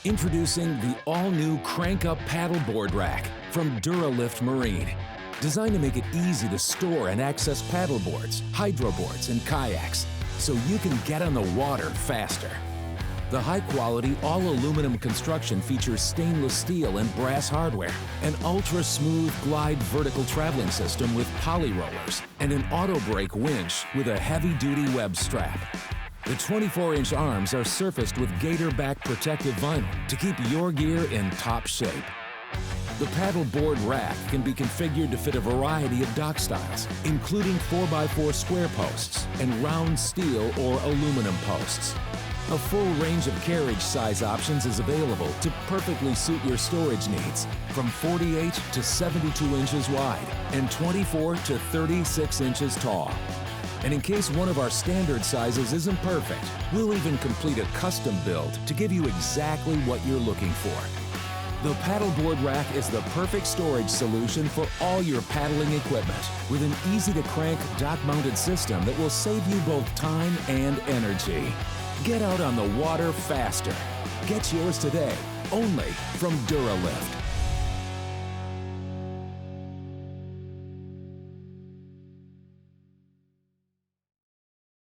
Introducing the all-new crank-up paddleboard rack from DuraLift Marine. Designed to make it easy to store and access paddleboards, hydroboards, and kayaks, so you can get on the water faster. The high-quality, all-aluminum construction features stainless steel and brass hardware, an ultra-smooth glide vertical traveling system with poly rollers, and an auto-brake winch with a heavy-duty web strap. The 24-inch arms are surfaced with gator back protective vinyl to keep your gear in top shape. The paddleboard rack can be configured to fit a variety of dock styles, including 4x4 square posts and round steel or aluminum posts. A full range of carriage size options is available to perfectly suit your storage needs, from 48 to 72 inches wide and 24 to 36 inches tall. And in case one of our standard sizes isn't perfect, we'll even complete a custom build to give you exactly what you're looking for. The paddleboard rack is the perfect storage solution for all your paddling equipment, with an easy-to-crank dock-mounted system that will save you both time and energy. Get out on the water faster. Get yours today, only from DuraLift.